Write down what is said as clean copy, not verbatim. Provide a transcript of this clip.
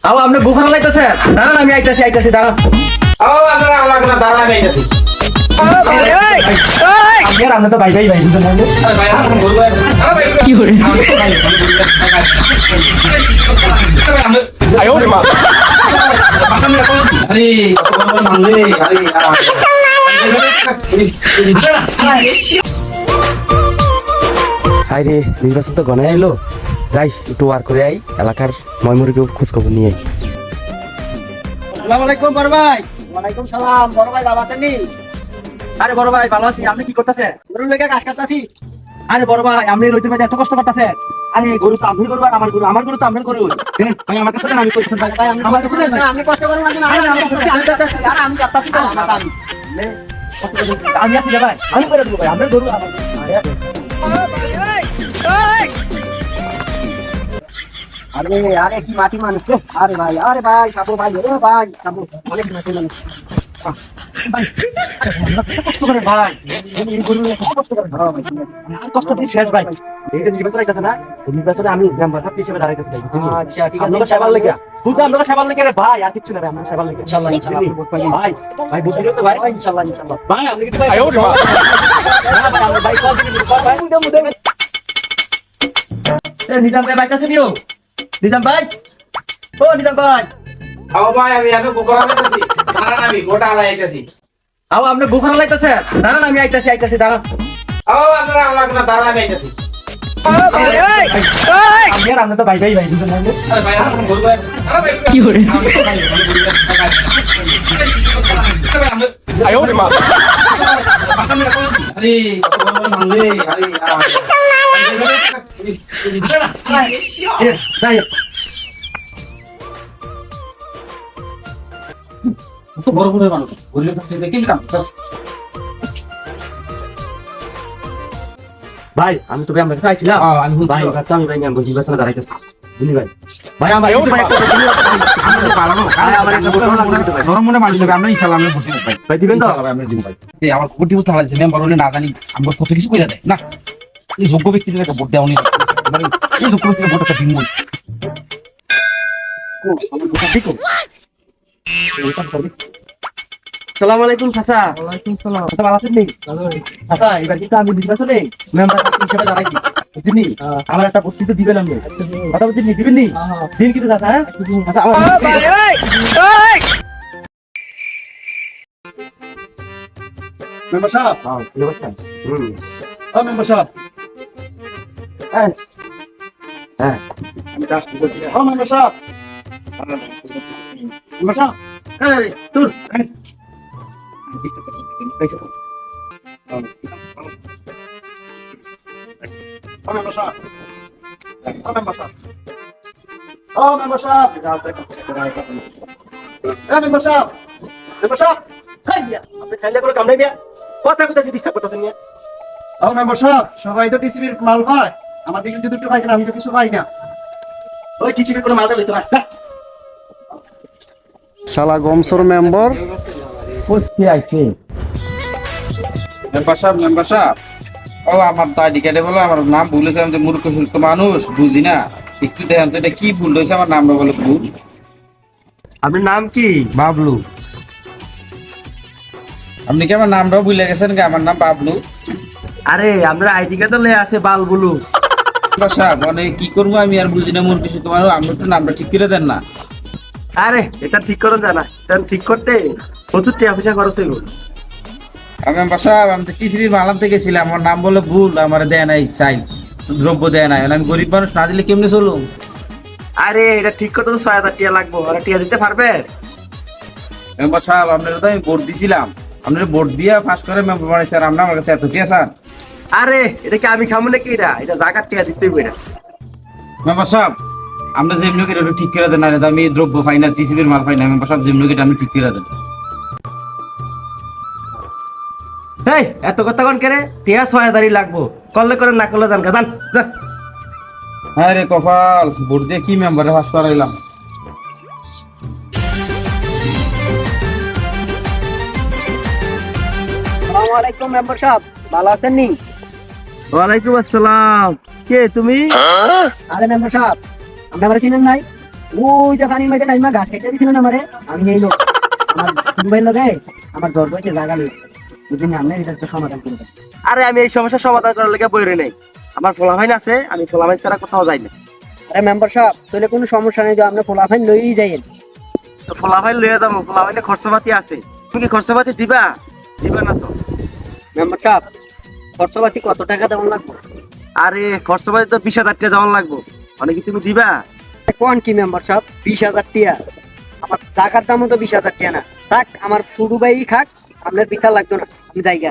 আও আপনি গোফার লাইতেছে দাঁড়ান আমি আইতাছি দাঁড়ান আপনারা আমরা দাঁড়া আমি আইতাছি। আপনি তো ভাই বুঝলেন না কি করে হাই রে নির্বাচন তো গনে আইলো যাই একটু ওয়ার করে আই এলাকার ময়মুরকে খোঁজ খবর নিয়ে আই। আসসালামু আলাইকুম বড় ভাই। ওয়ালাইকুম সালাম। বড় ভাই ভালো আছেন নি? আরে বড় ভাই ভালো আছি, আপনি কি করতেছেন? গরুর লেগে ঘাস কাটতাছি। আরে বড় ভাই আপনি রইতে ভাই এত কষ্ট করতেছেন। আরে গরু তো আপনি গরু আর আমার গরু তো আপনার গরু। দেন ভাই আমার কাছে দেন, আমি কষ্ট ভাই ভাই আমি আমার কাছে দেন। আমি কষ্ট করে লাগবে না। আমি কাটতাছি তো আমাকে আমি। আমি আছি রে ভাই, আমি করে দেবো ভাই, আপনার গরু আমার। আরে আরে কি মাটি মানুষ রে। আরে ভাই খাবো ভাই ও ভাই খাবো অনেক মাটি মানুষ। কষ্ট করে ভাই এই গরু কষ্ট করে আর কষ্ট দিয়ে শেষ ভাই। এইটা নির্বাচন আইতাছে না, এই নির্বাচনে আমি মেম্বার হিসেবে দাঁড়াইতেছি ভাই। আচ্ছা ঠিক আছে। আপনারা সেবার লাগা শুধু আপনারা সেবার লাগা রে ভাই, আর কিছু না রে, আমরা সেবার লাগা ইনশাআল্লাহ ভাই ভাই বুঝতে তো ভাই ইনশাআল্লাহ ভাই আপনি কিন্তু ভাই আয়ো রে ভাই ভাই আমরা ভাই কল দিন ভাই মুদে এ নিজাম ভাই বাইকাছে নিও নিজাম ভাই ও নিজাম ভাই ভাই আমি এখন গোকরা আইতাছি। দাঁড়ান আমি গোটা আলাই আইতাছি। আও আপনি গোফার লাইতেছে দাঁড়ান আমি আইতাছি দাঁড়ান আপনারা আমরা দাঁড়া আমি আইতাছি। আপনি তো ভাই বুঝলেন না কি করে ভাই বড় বড় মানুষ গরিব দেখি কাম ভাই আমি তো ভাই আপনাকে চাইছিলাম আমি ভাই এবার তো আমি ভাই মেম্বার নির্বাচনে দাঁড়াইতেছি বুঝলি ভাই ভাই আমার আমার একটা ভোট লাগবে তো ভাই নরম মনে মানুষ আমরা ইনশাআল্লাহ আমরা ভর্তি ভাই ভাই দিবেন তো আমরা দিব ভাই এই আমার কোটি ভোট হারাইছে মেম্বার হলে না জানি আমরা কত কিছু কইরা দেয় না এই যোগ্য ব্যক্তিদের একটা ভোট দেওয়া উনি মানে এই যোগ্য ব্যক্তিদের ভোট একটা দিন আসসালামু আলাইকুম চাচা। ওয়ালাইকুম সালাম। চাচা ভালো আছেন নি? চাচা এবার কিন্তু আমি নির্বাচনে মেম্বার হিসেবে দাঁড়াইছি বুঝলি আমার একটা বক্তব্য দিবেন আপনি কথা বলছেন নি দিবেন নি দিন কিন্তু চাচা হ্যাঁ আচ্ছা আমার মেম্বার সাহেব মেম্বার সাহেব হ্যাঁ হ্যাঁ আমি দাস বলছি মেম্বার সাহেব মেম্বার সাহেব এই তুই সবাই তো টিসিবির মাল খায়, আমাদের কিন্তু দুটো খাই না, আমি তো কিছু খাই না। ওই টিসিবি করে মালটা লইতে না শালা গমসর মেম্বার কোথায় আইছে মেম্বার সাহেব ও আমার তো আইডি কার্ডে বলো আমার নাম ভুলেছে আমি তো মূর্খ সুর্খ মানুষ বুঝি না একটু দেখেন তো এটা কি ভুল হয়েছে আমার নামটা বলে ভুল আপনার নাম কি? বাবলু আপনি কি আমার নামটাও ভুলে গেছেন কি আমার নাম বাবলু আরে আমরা আইডি কার্ড লয়ে আছে বালবুলু মেম্বার সাহেব মানে কি করবো আমি আর বুঝি না মূর্খ সুর্খ মানুষ আপনি একটু নামটা ঠিক করে দেন না আরে এটা ঠিক করুন জানা এটা ঠিক করতে প্রচুর টাকা পয়সা খরচ হইব মেম্বার সাহেব আমি তো টিসিবির মালাম থেকে গেছিলাম আমার নাম বলে ভুল আমার দেয় নাই চাই দ্রব্য দেয় নাই আমি গরিব মানুষ না দিলে কেমনে চলুন আরে এটা ঠিক করতে তো ৬০০০ টাকা লাগবে আর টাকা দিতে পারবে? মেম্বার সাহেব আপনারা তো আমি ভোট দিছিলাম আপনারা ভোট দিয়ে পাস করে মেম্বার বানাইছে আর আপনার আমার কাছে এত টিয়া স্যার আরে এটা কি আমি খামু নাকি এটা জায়গার টাকা দিতে হইব এটা মেম্বার সাহেব আমরা যেমনি করে একটু ঠিক করে দেন না আমি দ্রব্য পাই না টিসিবির মাল পাই না মেম্বার সাহেব যেমনি করে আপনি ঠিক করে দেন এই এত কথা কোন করে টাকা ৬০০০ লাগবো করলে করে না করলে জান জান হ্যাঁ রে কপাল ভোট দিয়ে কি মেম্বারে পাস করাইলাম আসসালামু আলাইকুম মেম্বার সাহেব ভালো আছেন নি? ওয়ালাইকুম আসসালাম কে তুমি? আরে মেম্বার সাহেব আপনি আমার চিনেন নাই? ওই যে পানির মধ্যে নাইমা ঘাস কেটে দিছিল না আমারে, আমি এই লোক আমার দুবাইয়ের লগে আমার জ্বর হয়েছে জায়গা নেই, বুঝলি আপনি এটা তো সমাধান করে দেন। আরে আমি এই সমস্যার সমাধান করার লেগে বইরে নেই, আমার ফলাফাইন আছে, আমি ফলাফাইন ছাড়া কোথাও যাই না। আরে মেম্বার সাহেব তাহলে কোনো সমস্যা নেই, যে আপনি ফলাফাইন লইই যাইয়েন। তো ফলাফাইন লইয়া যাবো, ফলাফাইনে খরচাপাতি আছে, তুমি কি খরচাপাতি দিবা? দিবা না তো? মেম্বার সাহেব খরচপাতি কত টাকা দেওয়ান লাগবে? আরে খরচাপাতি তো 20,000 টাকা দেওয়ান লাগবো, মানে কি তুমি দিবা? কোন কি মেম্বার সাহেব 20,000 টাকা? আমার টাকার দামও তো 20,000 টাকা না। থাক আমার ছোট ভাই খাক, আপনার বিচার লাগতো না, আমি জায়গা।